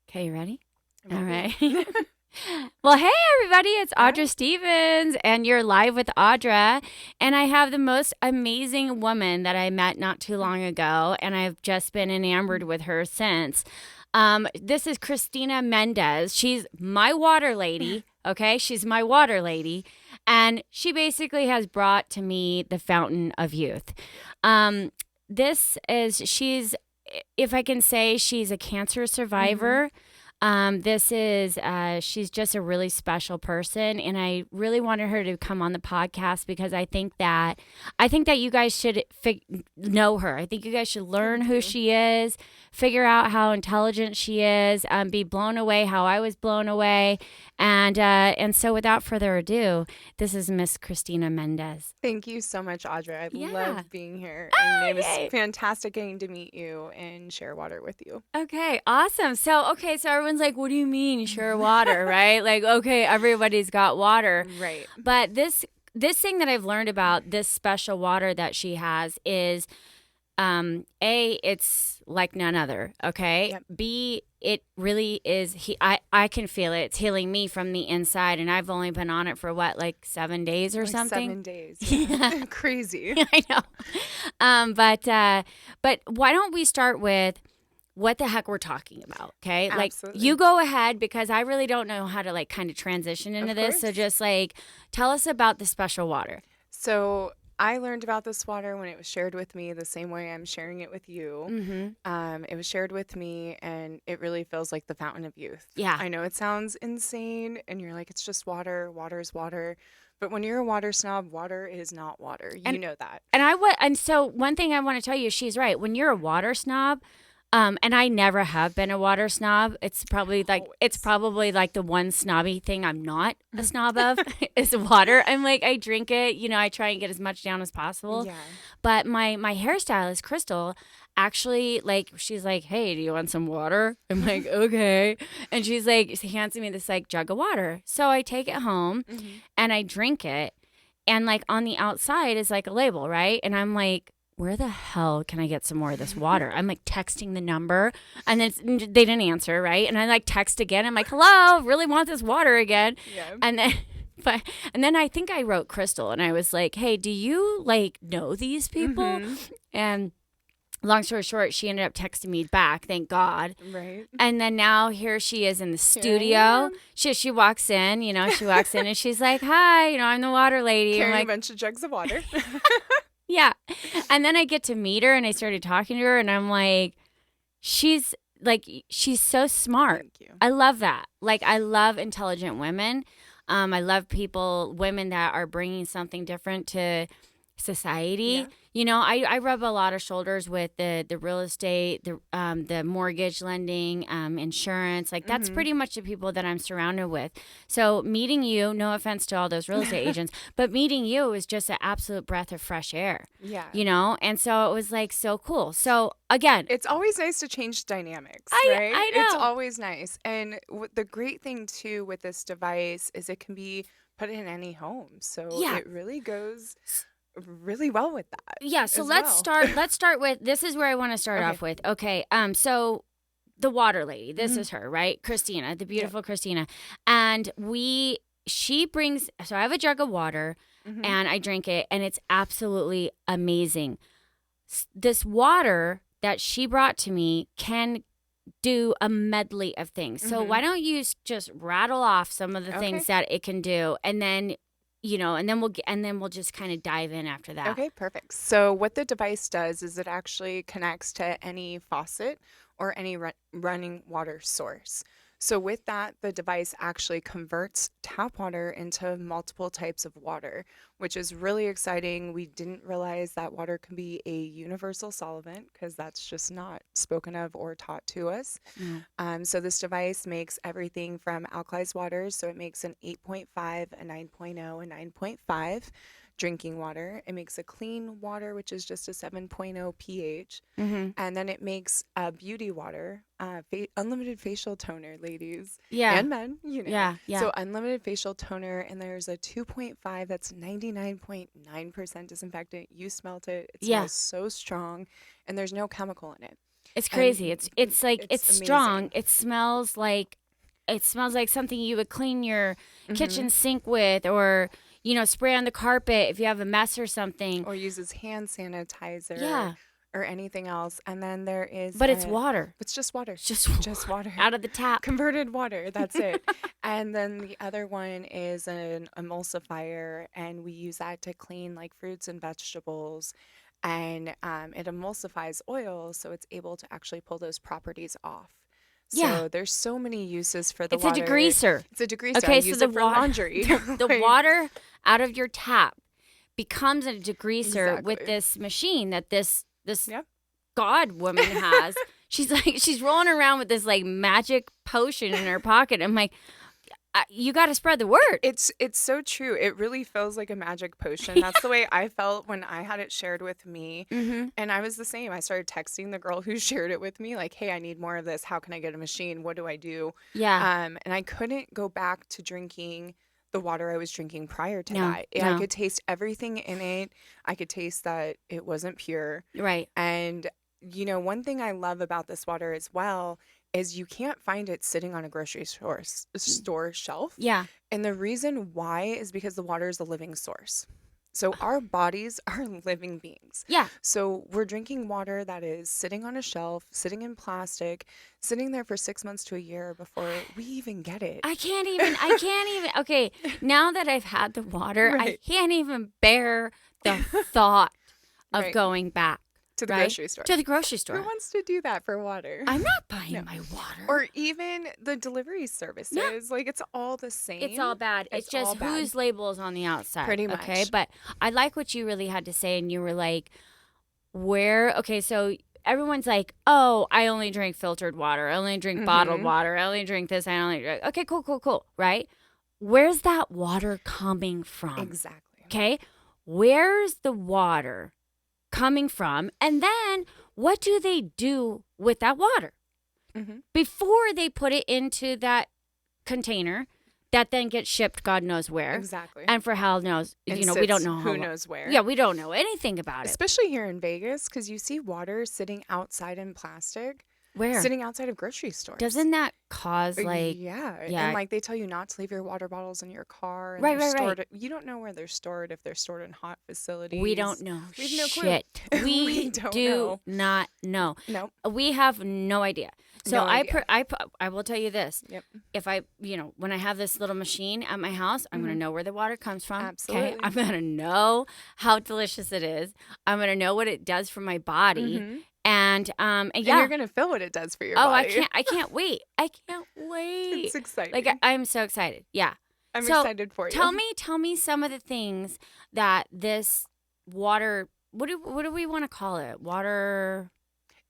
Okay, you ready? I'm All right. ready. Well, hey, everybody. It's Hi. Audra Stevens, and you're live with Audra. And I have the most amazing woman that I met not too long ago, and I've just been enamored with her since. This is Christina Mendez. She's my water lady. Okay, she's my water lady, and she basically has brought to me the fountain of youth. Um, she's, if I can say, she's a cancer hmm survivor. She's just a really special person, and I really wanted her to come on the podcast because I think that you guys should know her. I think you guys should learn Thank who you. she is, figure out how intelligent she is, be blown away how I was blown away, and so without further ado, this is Miss Christina Mendez. Thank you so much, Audra. I Yeah. love being here, and Oh, it was yay. fantastic getting to meet you and share water with you. Okay, awesome. So everyone's like, what do you mean, sure water, right? Like, okay, everybody's got water. Right. But this thing that I've learned about this special water that she has is it's like none other, okay? Yep. B, it really is I can feel it. It's healing me from the inside, and I've only been on it for what, like 7 days or Like something? 7 days. Yeah. Yeah. Crazy. I know. But why don't we start with what the heck we're talking about, okay? Like, you Absolutely. go ahead because I really don't know how to like kind of transition into Of this. So course. just like tell us about the special water. So I learned about this water when it was shared with me the same way I'm sharing it with you. Mm-hmm. It was shared with me, and it really feels like the fountain of youth. Yeah. I know it sounds insane, and you're like, it's just water. Water is water. But when you're a water snob, water is not water. You And know that. and so one thing I want to tell you, she's right. When you're a water snob, and I never have been a water snob. It's Always. probably like the one snobby thing I'm not a snob of is water. I'm like, I drink it, I try and get as much down as possible. Yeah. But my hairstylist, Crystal, actually, like, she's like, hey, do you want some water? I'm like, okay. And she's like, she hands me this like jug of water. So I take it home hmm and I drink it. And like on the outside is like a label, right? And I'm like, where the hell can I get some more of this water? I'm like texting the number, and then they didn't answer, right? And I like text again. I'm like, hello, really want this water again. Yeah. And then but and then I think I wrote Crystal, and I was like, hey, do you like know these people? hmm And long story short, she ended up texting me back, thank God. Right. And then now here she is in the Here I studio. am. She walks in, and she's like, hi, I'm the water lady. I'm Carrying a like, bunch of jugs of water. yeah. And then I get to meet her, and I started talking to her, and I'm she's she's so smart. Thank you. I love that. Like, I love intelligent women. I love women that are bringing something different to society. Yeah. I rub a lot of shoulders with the real estate, the mortgage lending, insurance. Like, that's hmm pretty much the people that I'm surrounded with. So meeting you, no offense to all those real estate agents, but meeting you is just an absolute breath of fresh air. Yeah. And so it was like so cool. So again, It's always nice to change dynamics, right? I It's know. always nice. And the great thing too with this device is it can be put in any home. So Yeah. it really goes really well with that Yeah, so as let's well. start let's start with this is where I want to start Okay. off with. Okay. So the water lady, this Mhm. is her, right? Christina, the Yep. beautiful Christina. And she brings, so I have a jug of water hmm and I drink it, and it's absolutely amazing. This water that she brought to me can do a medley of things. So hmm why don't you just rattle off some of the Okay. things that it can do, and then and then we'll just kind of dive in after that. Okay, perfect. So what the device does is it actually connects to any faucet or any running water source. So with that, the device actually converts tap water into multiple types of water, which is really exciting. We didn't realize that water can be a universal solvent because that's just not spoken of or taught to us. Mm. So this device makes everything from alkalized waters. So it makes an 8.5, a 9.0, a 9.5 drinking water. It makes a clean water, which is just a 7.0 pH. Mm-hmm. And then it makes a beauty water, unlimited facial toner, ladies Yeah. and men, Yeah. Yeah. So unlimited facial toner, and there's a 2.5 that's 99.9% disinfectant. You smelt it. It Yeah. smells so strong, and there's no chemical in it. It's And crazy. It's like it's it's strong. amazing. It smells like something you would clean your Hmm. kitchen sink with, or spray on the carpet if you have a mess or something. Or uses hand sanitizer Yeah, or anything else. And then there is but it's water. it's just water, It's just just water water, out of the tap. converted water. That's it. And then the other one is an emulsifier, and we use that to clean like fruits and vegetables. And it emulsifies oil, so it's able to actually pull those properties off. Yeah, So there's so many uses for the it's a water. degreaser. It's a degreaser. I Okay, so use the it for water, laundry. the Like, water out of your tap becomes a degreaser with exactly. this machine that this Yep. God woman has. She's rolling around with this like magic potion in her pocket. I'm like, you got to spread the word. It's so true. It really feels like a magic potion. That's the way I felt when I had it shared with me. Mm-hmm. And I was the same. I started texting the girl who shared it with me, like, hey, I need more of this. How can I get a machine? What do I do? Yeah. And I couldn't go back to drinking the water I was drinking prior to No. that. I No. could taste everything in it. I could taste that it wasn't pure. Right. And, one thing I love about this water as well is you can't find it sitting on a grocery store shelf. Yeah. And the reason why is because the water is a living source. So our bodies are living beings. Yeah. So we're drinking water that is sitting on a shelf, sitting in plastic, sitting there for 6 months to a year before we even get it. I can't even. Okay, now that I've had the water, I Right. can't even bear the thought of Right. going back To the right? grocery store. to the grocery Who store. wants to do that for water? I'm not buying No. my water. Or even the delivery services. Like, it's all the same. It's all bad. It's all just bad. whose label is on the outside. Pretty Okay. much. But I like what you really had to say. And you were like, okay, so everyone's like, oh, I only drink filtered water. I only drink bottled Mhm. water. I only drink this. I only drink. Okay, cool. Right? Where's that water coming from? Exactly. Okay. Where's the water coming from? And then what do they do with that water? Mhm. Before they put it into that container that then gets shipped God knows where. Exactly. And for hell knows, And we don't sits know who knows where. Yeah, we don't know anything about it. Especially here in Vegas, because you see water sitting outside in plastic, Where? sitting outside of grocery stores. Doesn't that cause like yeah. yeah. And like they tell you not to leave your water bottles in your car. And Right, they're right, right. stored. You don't know where they're stored, if they're stored in hot facilities. we don't know We have no clue. shit. We, We don't do know. not know. Nope. We have no idea. So No idea. I will tell you this. Yep. If when I have this little machine at my house, I'm going to know where the water comes from. Okay. Absolutely. I'm going to know how delicious it is. I'm going to know what it does for my body. Mhm. And And yeah. you're gonna feel what it does for your Oh, body. I can't wait. I can't wait. It's exciting. Like I'm so excited. Yeah. I'm so excited for you. Tell me some of the things that this water, what do we want to call it? Water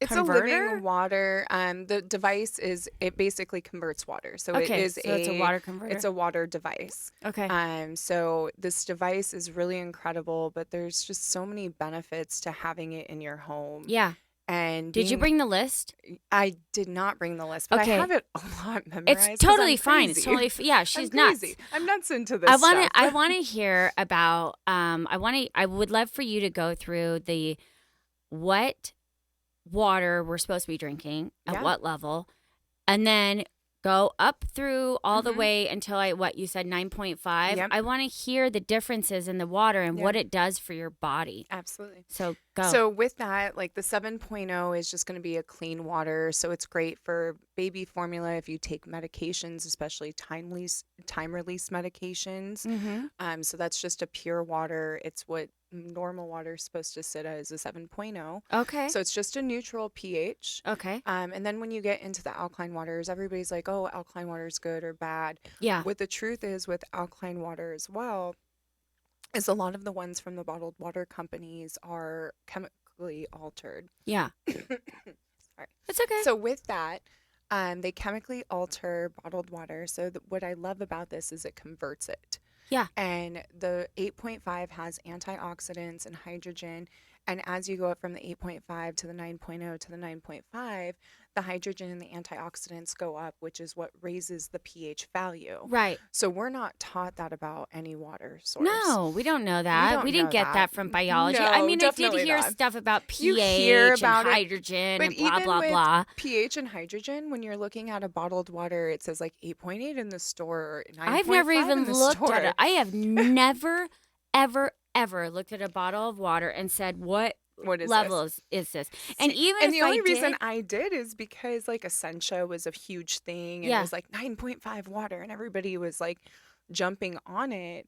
It's converter? a living water. The device it basically converts water. So Okay. it is so it's a water converter. it's a water device. Okay. So this device is really incredible, but there's just so many benefits to having it in your home. Yeah. And Did you bring the list? I did not bring the list, but Okay. I have it a lot memorized. It's 'cause totally I'm fine. It's crazy. totally yeah. She's I'm nuts. crazy. I'm nuts into this I stuff. want to hear about. I would love for you to go through the what water we're supposed to be drinking at Yeah. what level, and then go up through all the Mhm. way until what you said 9.5. Yep. I want to hear the differences in the water and Yeah. what it does for your body. Absolutely. So go. So with that, like the 7.0 is just going to be a clean water. So it's great for baby formula if you take medications, especially time release medications. Mm-hmm. So that's just a pure water. It's what normal water is supposed to sit as a 7.0. Okay. So it's just a neutral pH. Okay. And then when you get into the alkaline waters, everybody's like, oh, alkaline water is good or bad. Yeah. What the truth is with alkaline water as well is a lot of the ones from the bottled water companies are chemically altered. Yeah. Sorry. It's okay. So with that, they chemically alter bottled water. So what I love about this is it converts it. Yeah. And the 8.5 has antioxidants and hydrogen, And as you go up from the 8.5 to the 9.0 to the 9.5, the hydrogen and the antioxidants go up, which is what raises the pH value. Right. So we're not taught that about any water source. No, we don't know We that. don't We didn't know get that. that from biology. I No, mean, I did definitely hear not. stuff about You hear pH and about it, hydrogen but and blah, even blah, with blah. pH and hydrogen, when you're looking at a bottled water, it says like 8.8 in the store or I've never 9.5 even in the looked at store. it. I have never, ever, ever looked at a bottle of water and said, what What is level this? is this? And See, even and if the only I reason did, I did is because like Essentia was a huge thing and it yeah. was like 9.5 water and everybody was like jumping on it.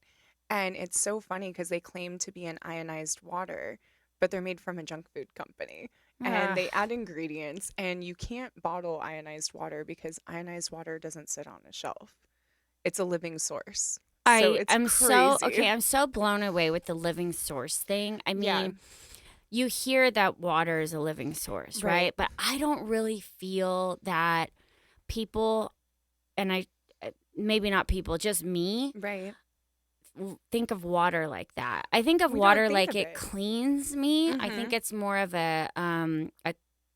And it's so funny because they claim to be an ionized water, but they're made from a junk food company. And they add ingredients, and you can't bottle ionized water because ionized water doesn't sit on a shelf. It's a living source. So it's I'm crazy. I'm so blown away with the living source thing. I Yeah. mean, you hear that water is a living source, right? Right. But I don't really feel that people, and maybe not people, just me, Right. think of water like that. I think of We don't water think like of it it. cleans me. I Mhm. think it's more of a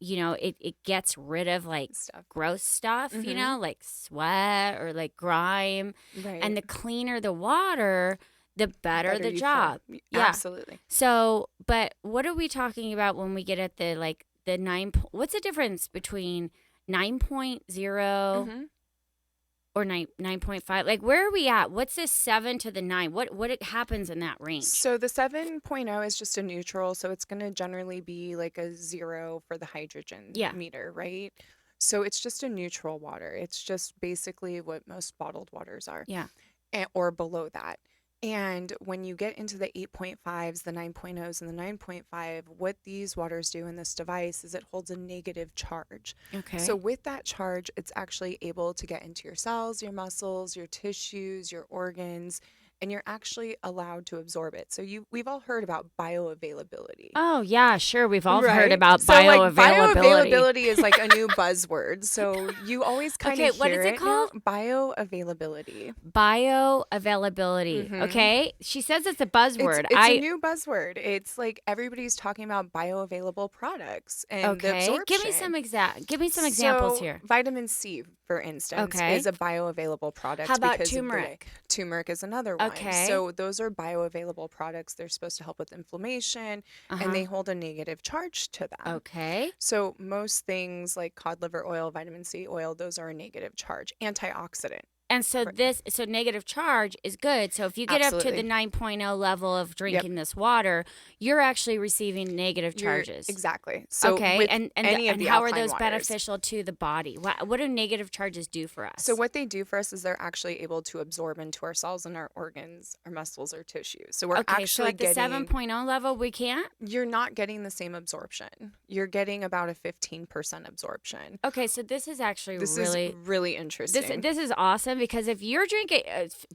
it gets rid of like Stuff. gross stuff, you Mhm. know, like sweat or like grime. Right. And the cleaner the water, the better the you feel. job. Yeah. Absolutely. So, but what are we talking about when we get at the what's the difference between 9.0 Mhm. or 9.5? Like, where are we at? What's this 7 to the 9? What it happens in that range? So the 7.0 is just a neutral, so it's going to generally be like a 0 for the hydrogen Yeah. meter, right? So it's just a neutral water. It's just basically what most bottled waters are. Yeah. Or below that. And when you get into the 8.5s, the 9.0s, and the 9.5, what these waters do in this device is it holds a negative charge. Okay. So with that charge, it's actually able to get into your cells, your muscles, your tissues, your organs, and you're actually allowed to absorb it. So we've all heard about bioavailability. Oh, yeah, sure. We've all heard Right? about So like bioavailability. bioavailability is like a new buzzword. So you always kind Okay, of what hear is it now. called? Bioavailability. Bioavailability. Mhm. Okay. She says it's a buzzword. It's a new buzzword. It's like everybody's talking about bioavailable products and the Okay. absorption. Give me some examples So here. vitamin C, for instance, Okay. is a bioavailable product. How about because of the way- turmeric? Turmeric is another one. Okay. So those are bioavailable products. They're supposed to help with inflammation, and they hold a negative charge to them. Okay. So most things like cod liver oil, vitamin C oil, those are a negative charge, antioxidant. And so Right. so negative charge is good. So if you get up to Absolutely. the 9.0 level of drinking this water, you're actually receiving negative charges. Exactly. So Okay. with And any of the how are alkaline those waters. beneficial to the body? What do negative charges do for us? So what they do for us is they're actually able to absorb into our cells and our organs, our muscles, our tissues. So we're Okay, so actually at the 7.0 level, we can't? you're not getting the same absorption. You're getting about a 15% absorption. Okay, so this is actually This really is really interesting. this is awesome because if you're drinking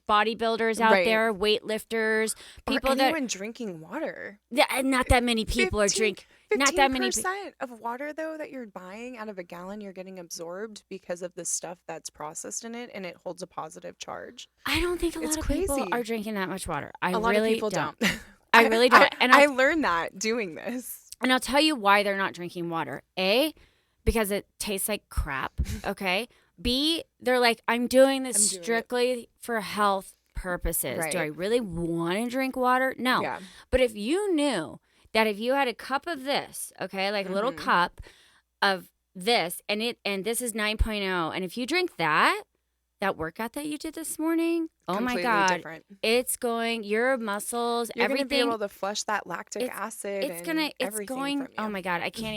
bodybuilders out Right. there, weightlifters, or people anyone drinking water. not that many people are drinking. Not that many. 15% of water though that you're buying out of a gallon, you're getting absorbed because of the stuff that's processed in it, and it holds a positive charge. I don't think a It's lot of people crazy. are drinking that much water. I A lot really of people don't. I I really don't. And I learned that doing this. And I'll tell you why they're not drinking water. A, because it tastes like crap. Okay. B, they're like, I'm doing this I'm doing it. strictly for health purposes. Right. Do I really want to drink water? No. Yeah. But if you knew that if you had a cup of this, okay, like a little Mhm. cup of this, and this is 9.0, and if you drink that workout that you did this morning, oh my Completely God, different. it's going, your muscles, You're going to everything. be able to flush that lactic It's- acid it's and gonna it's everything going from you. oh my God, I can't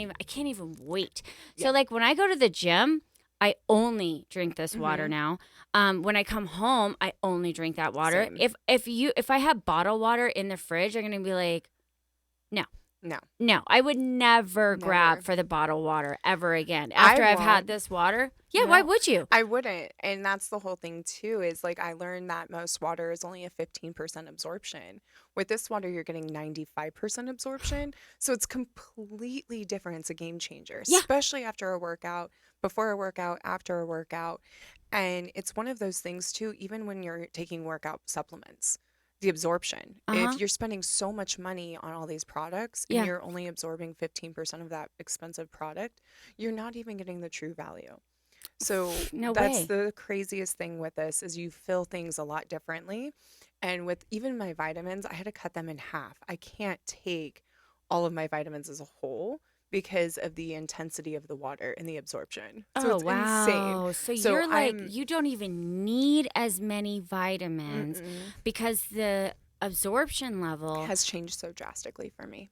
even wait. Yeah. So like when I go to the gym, I only drink this water Mhm. now. When I come home, I only drink that water. Same. If I have bottled water in the fridge, I'm gonna be like, No. no, I would never grab Never. for the bottled water ever again. After I've had won't. this water. Yeah, why No. would you? I wouldn't. And that's the whole thing too, is like I learned that most water is only a 15% absorption. With this water, you're getting 95% absorption. So it's completely different. It's a game changer, Yeah. especially after a workout, before a workout, after a workout. And it's one of those things too, even when you're taking workout supplements. the absorption. Uh-huh. If you're spending so much money on all these products and Yeah. you're only absorbing 15% of that expensive product, you're not even getting the true value. So No that's way. the craziest thing with this is you feel things a lot differently. And with even my vitamins, I had to cut them in half. I can't take all of my vitamins as a whole because of the intensity of the water and the absorption. So Oh, it's insane. wow. So So you're like, I'm you don't even need as many vitamins mm-mm, because the absorption level. has changed so drastically for me.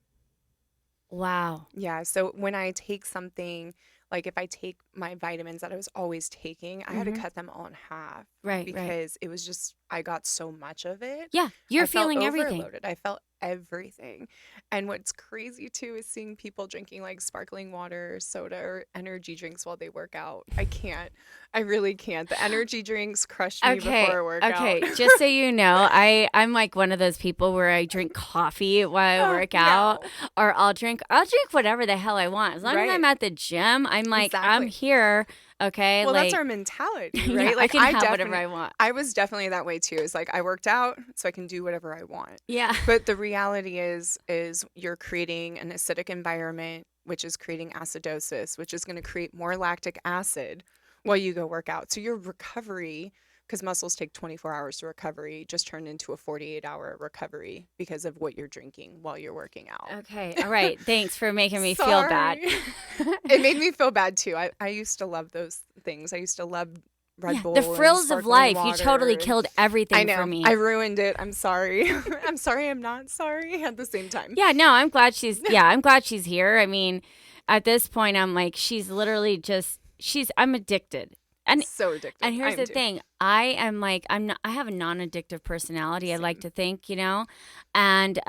Wow. Yeah, so when I take something, like if I take my vitamins that I was always taking, I had to Mm-hmm. cut them all in half Right. because it was just, I got so much of it. Yeah. You're I felt feeling everything. overloaded. I felt everything. And what's crazy too is seeing people drinking like sparkling water, soda, or energy drinks while they work out. I can't. I really can't. The energy drinks crush me before a workout. Okay. Just so you know, I'm like one of those people where I drink coffee while I work out, No. or I'll drink whatever the hell I want. As long as I'm Right. at the gym, I'm like, I'm Exactly. here. Okay. Well, that's like, our mentality, yeah, right? I Like can have whatever I want. I was definitely that way too. It's like I worked out so I can do whatever I want. Yeah. But the reality is you're creating an acidic environment, which is creating acidosis, which is going to create more lactic acid while you go work out. So your recovery, because muscles take 24 hours to recovery, just turned into a 48-hour recovery because of what you're drinking while you're working out. Okay. All right. Thanks for making me feel bad. Sorry. It made me feel bad too. I used to love those things. I used to love Red Bull The and frills of sparkling life. water. You totally killed everything I know. for me. I ruined it. I'm sorry. I'm sorry. I'm not sorry at the same time. Yeah, no, I'm glad she's here. I mean, at this point I'm like she's literally just I'm addicted. And So addicted. and here's I am the too. thing. I have a non-addictive personality, I like to think, and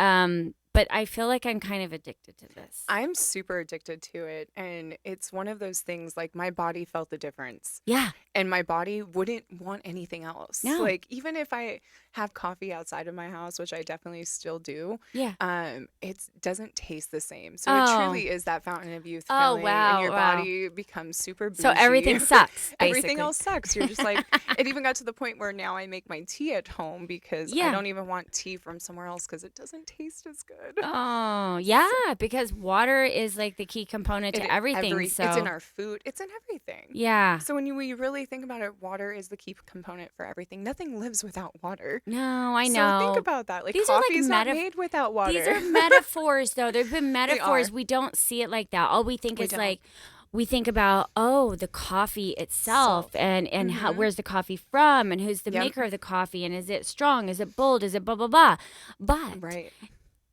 but I feel like I'm kind of addicted to this. I'm super addicted to it. And it's one of those things like my body felt the difference. Yeah. And my body wouldn't want anything else. No. Like even if I have coffee outside of my house, which I definitely still do, Yeah. it doesn't taste the same. So it Oh. truly is that fountain of youth Oh, feeling, wow, and your wow. body becomes super bougie. So everything sucks, Everything basically. else sucks. You're just like, it even got to the point where now I make my tea at home because Yeah. I don't even want tea from somewhere else because it doesn't taste as good. Oh, yeah, because water is like the key component to everything. So It's in our food. It's in everything. yeah. So when we really think about it, water is the key component for everything. Nothing lives without water. No, I So know. think about that. Like These are like coffee's not made without water. These are metaphors, though. They've been metaphors. are. We don't see it like that. All we think We is don't. like, we think about, the coffee itself and how, Mhm. where's the coffee from and who's the Yep. maker of the coffee and is it strong? Is it bold? Is it blah, blah, blah? But Right.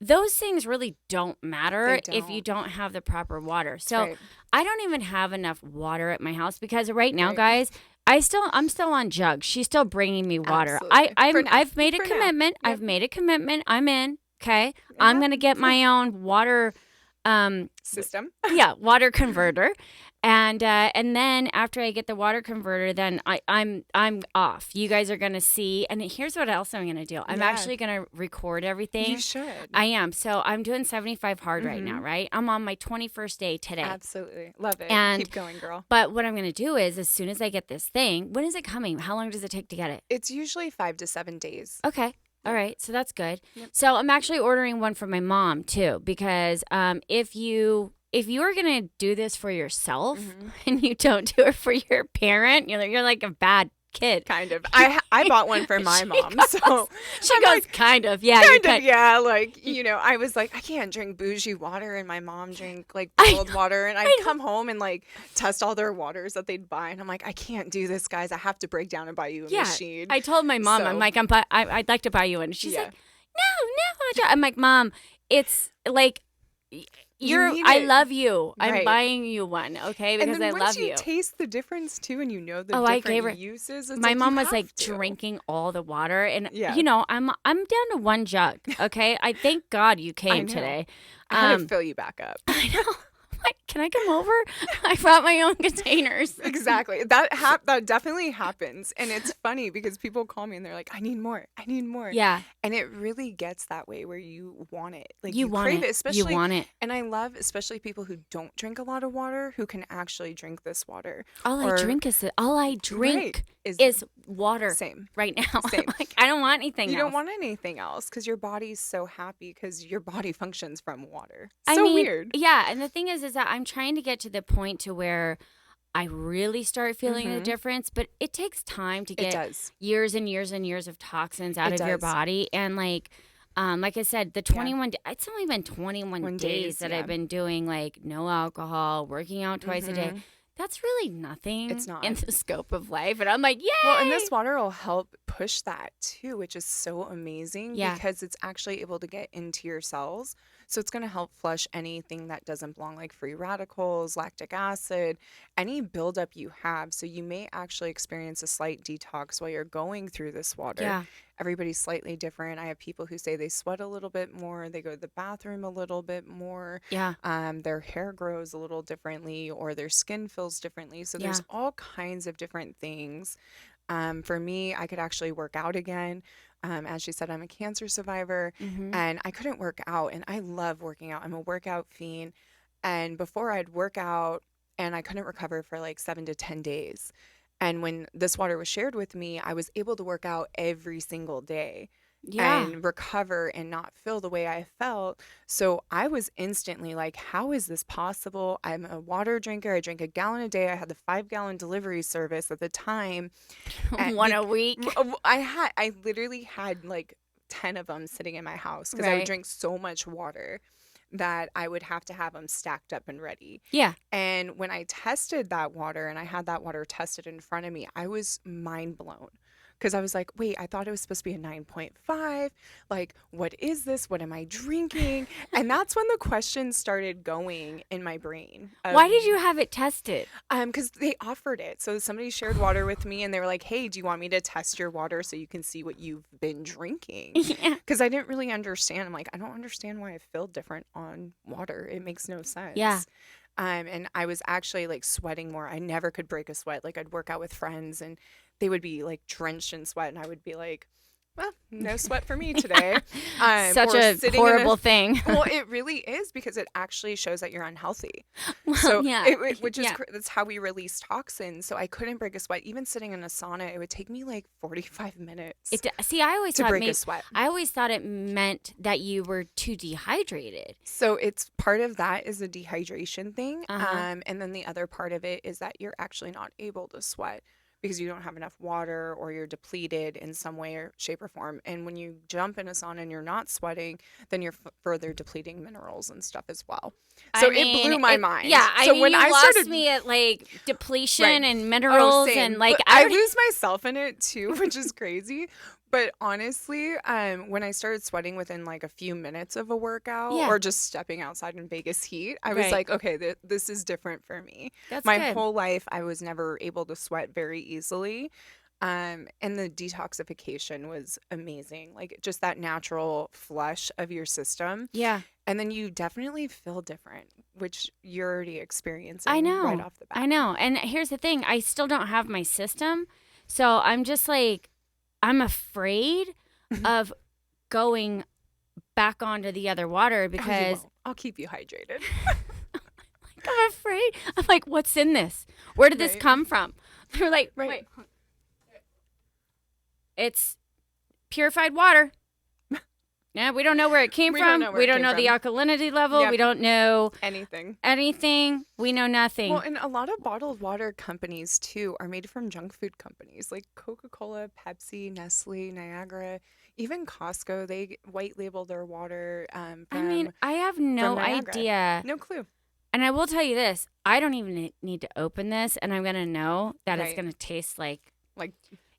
those things really don't matter They if you don't. don't have the proper water. So Right. I don't even have enough water at my house because right now, Right. guys, I'm still on jugs. She's still bringing me water. Absolutely. For now. I've made a For now. commitment. Yep. I've made a commitment. I'm in. Okay. I'm Yeah. gonna get my own water System. water converter. And then after I get the water converter, then I'm off. You guys are gonna see. And here's what else I'm gonna do. I'm Yeah. actually gonna record everything. You should. I am. So I'm doing 75 hard right now, right? I'm on my 21st day today. Absolutely. Love it. And- Keep going, girl. But what I'm going to do is as soon as I get this thing, when is it coming? How long does it take to get it? It's usually 5 to 7 days. Okay. All right. So that's good. Yep. So I'm actually ordering one for my mom too, because if you are going to do this for yourself Mhm. and you don't do it for your parent, you're like a bad kid. Kind of. I bought one for my She mom, goes- so She I'm goes, like, kind of. Yeah. you're kind of, yeah. Like, I was like, I can't drink bougie water, and my mom drank like I bottled water, and I'd know. come home and like test all their waters that they'd buy, and I'm like, I can't do this, guys. I have to break down and buy you a Yeah. machine. I told my mom, I'm So- like, I'd like to buy you one. She's Yeah. like, no. I'm like, Mom, it's like, You need I it. love you. I'm Right. buying you one, okay? And Because then I once love you you. taste the difference too, and you know the Oh, I different gave her- uses, it's My like, mom you was like have to. drinking all the water, and Yeah. I'm down to one jug. Okay, I thank God you came know. today. I had to fill you back up. I know. I'm like, can I come over? I brought my own containers. Exactly. That definitely happens. And it's funny because people call me and they're like, I need more. I need more. Yeah. And it really gets that way where you want it. Like You want crave it. especially You want it. and I love especially people who don't drink a lot of water who can actually drink this water. All I drink Right, is water same. right now. Same. Like, I don't want anything You else. don't want anything else because your body's so happy because your body functions from water. I So mean, weird. Yeah, and the thing is that I'm trying to get to the point to where I really start feeling the difference, but it takes time to It get does. years and years and years of toxins out It of your does. body. And like I said, the 21 it's only been 21 One days days, that yeah. I've been doing like no alcohol, working out twice a day. That's really nothing It's not. in the scope of life. And I'm like, yay! Well, and this water will help push that too, which is so amazing Yeah. because it's actually able to get into your cells. So it's going to help flush anything that doesn't belong, like free radicals, lactic acid, any buildup you have. So you may actually experience a slight detox while you're going through this water. Yeah. Everybody's slightly different. I have people who say they sweat a little bit more, they go to the bathroom a little bit more. Yeah. Their hair grows a little differently or their skin feels differently. So there's all kinds of different things. For me, I could actually work out again. As she said, I'm a cancer survivor and I couldn't work out. And I love working out. I'm a workout fiend. And before I'd work out and I couldn't recover for like 7 to 10 days. And when this water was shared with me, I was able to work out every single day Yeah. and recover and not feel the way I felt. So I was instantly like, how is this possible? I'm a water drinker. I drink a gallon a day. I had the 5-gallon delivery service at the time. And One a week. I literally had like 10 of them sitting in my house because I would Right. drink so much water that I would have to have them stacked up and ready. Yeah. And when I tested that water and I had that water tested in front of me, I was mind blown because I was like, wait, I thought it was supposed to be a 9.5. Like, what is this? What am I drinking? And that's when the questions started going in my brain. Why did you have it tested? Because they offered it. So somebody shared water with me and they were like, hey, do you want me to test your water so you can see what you've been drinking? Yeah. Because I didn't really understand. I'm like, I don't understand why I feel different on water. It makes no sense. Yeah. And I was actually like sweating more. I never could break a sweat. Like I'd work out with friends and they would be like drenched in sweat and I would be like, well, no sweat for me today. Such or a sitting in horrible thing. Well, it really is because it actually shows that you're unhealthy. Well, So yeah. which is Yeah. that's how we release toxins. So I couldn't break a sweat. Even sitting in a sauna, it would take me like 45 minutes See, I always to thought break a sweat. I always thought it meant that you were too dehydrated. So it's part of that is a dehydration thing. Uh-huh. And then the other part of it is that you're actually not able to sweat because you don't have enough water or you're depleted in some way or shape or form. And when you jump in a sauna and you're not sweating, then you're further depleting minerals and stuff as well. So it blew my mind. Yeah, So I mean, when you I lost started me at like depletion Right. and minerals same. and like But I I already- lose myself in it too, which is crazy. But honestly, when I started sweating within like a few minutes of a workout Yeah. or just stepping outside in Vegas heat, I was Right. like, okay, this is different for me. That's My good. whole life, I was never able to sweat very easily. And the detoxification was amazing. Like just that natural flush of your system. Yeah, And then you definitely feel different, which you're already experiencing I know. right off the bat. I know. And here's the thing: I still don't have my system, so I'm just like, I'm afraid of going back onto the other water Oh, you because won't. I'll keep you hydrated. I'm afraid. I'm like, what's in this? Where did this Right. come from? They're like, Right. wait, it's purified water. Yeah, we don't know where it came We from. don't know where We it don't came know the from. alkalinity level. Yep. We don't know Anything. anything. We know nothing. Well, and a lot of bottled water companies too are made from junk food companies like Coca-Cola, Pepsi, Nestle, Niagara, even Costco. They white label their water. I mean, I have no Niagara. idea. No clue. And I will tell you this: I don't even need to open this, and I'm gonna know that it's Right. gonna taste like Like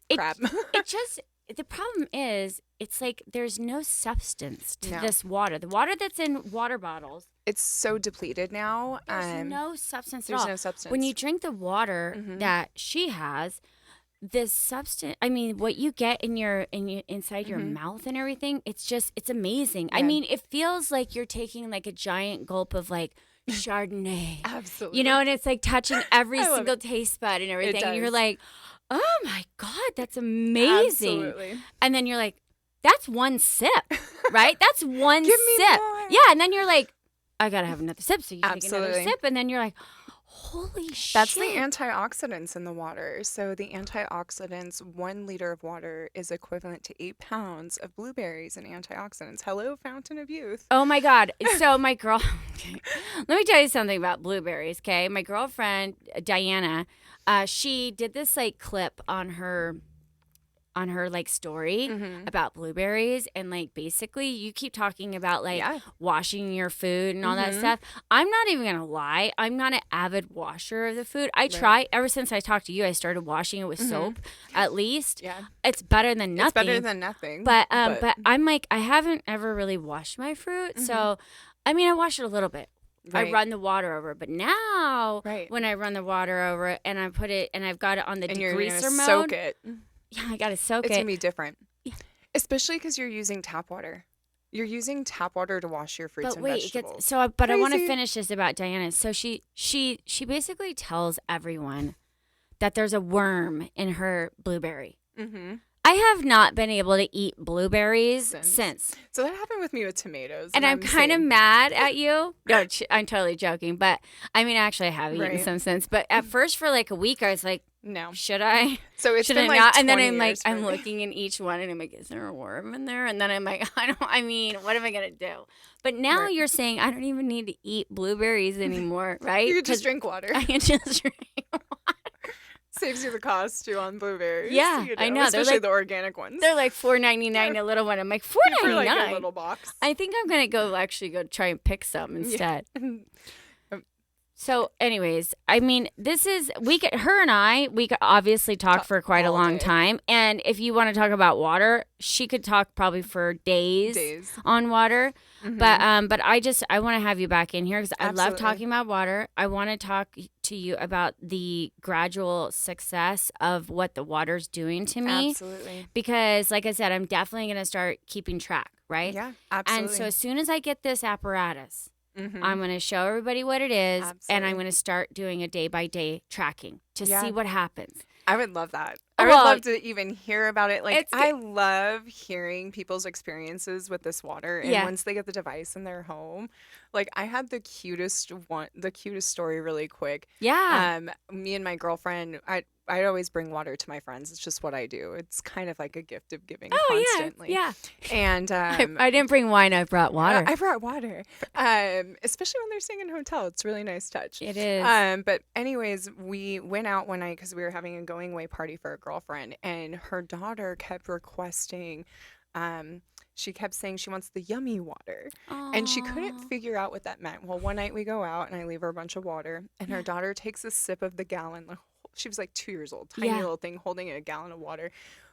It- crap. it. Just the problem is, it's like there's no substance to No. this water. The water that's in water bottles, It's so depleted now. there's no substance at There's all. no substance. When you drink the water Mhm. that she has, this substance, I mean, what you get in your inside your Mhm. mouth and everything, it's amazing. I Yeah. mean, it feels like you're taking like a giant gulp of like Chardonnay. Absolutely. You know, and it's like touching every I love single it. taste bud and everything. It And you're does. like, oh my God, that's amazing. Absolutely. And then you're like, that's one sip, right? That's one Give me sip. more. Yeah. And then you're like, I got to have another sip. So you take another Absolutely. sip. And then you're like, holy shit. That's the antioxidants in the water. So the antioxidants, 1 liter of water is equivalent to 8 pounds of blueberries and antioxidants. Hello, fountain of youth. Oh my God. So my girl, okay. Let me tell you something about blueberries, okay? My girlfriend, Diana, she did this like clip on her like story Mhm. about blueberries, and like basically you keep talking about like Yeah. washing your food and all that Mhm. stuff. I'm not even gonna lie, I'm not an avid washer of the food. I Right. try, ever since I talked to you, I started washing it with Mhm. soap at least. Yeah. It's better than nothing. It's better than nothing. But I'm like, I haven't ever really washed my fruit. Mhm. So I mean, I wash it a little bit. I Right. run the water over it. But now Right. when I run the water over it and I put it and I've got it on the And you're degreaser gonna mode. soak it. Yeah, I gotta soak It's it. gonna be different. Yeah. Especially because you're using tap water. You're using tap water to wash your fruits But and wait, it vegetables. gets, so but I want to Crazy. finish this about Diana. So she basically tells everyone that there's a worm in her blueberry. Mm-hmm. I have not been able to eat blueberries since. So that happened with me with tomatoes. And I'm kind of same. mad at you. No, I'm totally joking. But I mean, actually, I have eaten Right. some since. But at first, for like a week, I was like, No. should I? So it's Should been I like not? And then 20 I'm like, years for I'm me. looking in each one, and I'm like, is there a worm in there? And then I'm like, I mean, what am I gonna do? But now Right. you're saying I don't even need to eat blueberries anymore, right? You could just 'Cause drink water. I can just drink. Saves you the cost too on blueberries. Yeah, I know. They're Especially like- the organic ones. They're like $4.99 a little one. I'm like for like a $4.99. little box. I think I'm gonna go try and pick some instead. So, anyways, I mean, her and I, we could obviously talk for quite a all long day. time. And if you want to talk about water, she could talk probably for days. On water. Mhm. But I want to have you back in here because I love Absolutely. talking about water. I want to talk to you about the gradual success of what the water's doing to me. Absolutely. Because, like I said, I'm definitely going to start keeping track, right? Yeah, absolutely. And so as soon as I get this apparatus, Mhm. I'm going to show everybody what it is, and I'm Absolutely. going to start doing a day-by-day tracking to Yeah. see what happens. I would love that. I Well, would love to even hear about it. Like, it's I love hearing people's experiences with this water. And Yeah. once they get the device in their home, like, I had the cutest story really quick. Yeah. Me and my girlfriend, I always bring water to my friends. It's just what I do. It's kind of like a gift of giving constantly. Yeah. And I didn't bring wine. I brought water. I brought water. Especially when they're staying in a hotel. It's a really nice touch. It is. But anyways, we went out one night because we were having a going away party for a girlfriend, and her daughter kept requesting. She kept saying she wants the yummy water, and she couldn't Aw. figure out what that meant. Well, one night we go out, and I leave her a bunch of water, and her daughter takes a sip of the gallon. She was like 2 years old, tiny Yeah. little thing holding a gallon of water.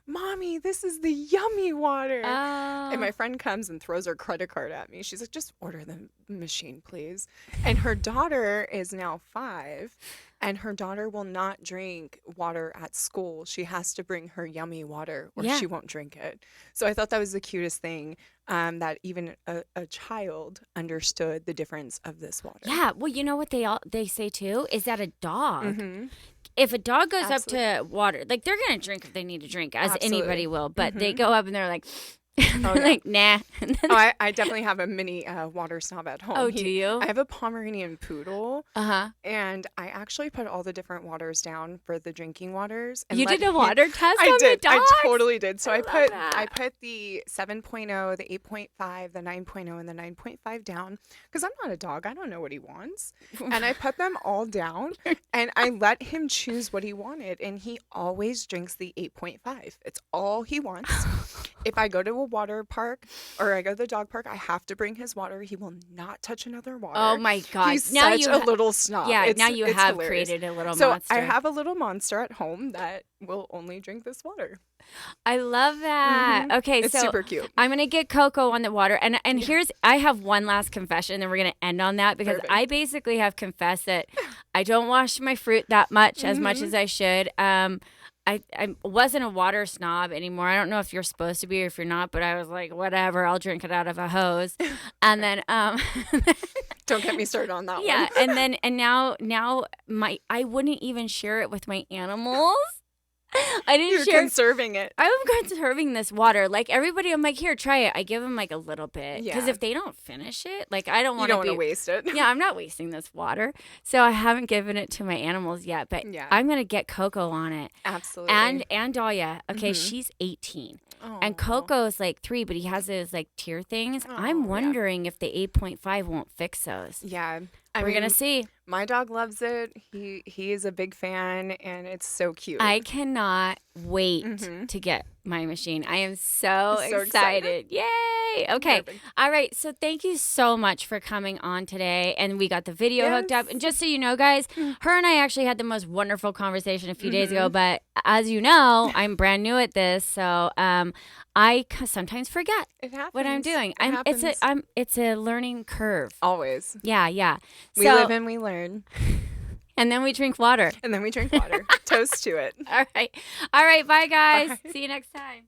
Mommy, this is the yummy water. And my friend comes and throws her credit card at me. She's like, just order the machine, please. And her daughter is now 5, and her daughter will not drink water at school. She has to bring her yummy water or Yeah. she won't drink it. So I thought that was the cutest thing, that even a child understood the difference of this water. Yeah. Well, you know what they say too is that a dog, Mhm. if a dog goes Absolutely. up to water, like they're gonna drink if they need to drink, as Absolutely. anybody will. But they Mhm. go up and they're like, Oh, yeah. like nah. And then- Oh, I definitely have a mini water snob at home. Oh, do you? I have a Pomeranian poodle, Uh-huh. and I actually put all the different waters down for the drinking waters. And You let did a him- water test I on did. the I dogs? totally did. So I I love put that. the 7.0, the 8.5, the 9.0, and the 9.5 down because I'm not a dog. I don't know what he wants. And I put them all down, and I let him choose what he wanted, and he always drinks the 8.5. It's all he wants. If I go to a water park or I go to the dog park, I have to bring his water. He will not touch another water. Oh my God. He's Now such you a ha- little snob. Yeah, It's- now you it's have hilarious. created a little So monster. I have a little monster at home that will only drink this water. I love that. Mhm. Okay, It's so super cute. I'm gonna get Coco on the water, and I have one last confession, and then we're gonna end on that because Perfect. I basically have confessed that I don't wash my fruit that much as much Mhm. as I should. I wasn't a water snob anymore. I don't know if you're supposed to be or if you're not, but I was like, whatever, I'll drink it out of a hose. And then Don't get me started on that Yeah, one. and now I wouldn't even share it with my animals. I didn't You're share. conserving it. I'm conserving this water. Like everybody, I'm like, here, try it. I give them like a little bit because Yeah. if they don't finish it, like I don't You want don't to want to be. waste it. Yeah, I'm not wasting this water, so I haven't given it to my animals yet. But Yeah. I'm gonna get Coco on it, Absolutely. and Dahlia. Okay, Mhm. she's 18. Aw. And Coco's like 3, but he has those like tier things. Oh, I'm yeah. wondering if the 8.5 won't fix those. Yeah. We're gonna see. My dog loves it. He is a big fan, and it's so cute. I cannot wait Mhm. to get my machine. I am so, So excited. Yay! Okay. Perfect. All right. So thank you so much for coming on today. And we got the video hooked up. Yes. And just so you know, guys, her and I actually had the most wonderful conversation a few days ago. Mhm. But as you know, I'm brand new at this. So sometimes forget It happens. what I'm doing. It happens. It's a learning curve. Always. Yeah, yeah. We So- live and we learn, and then we drink water. and then we drink water. Toast to it. All right. All right. Bye, guys. Bye. See you next time.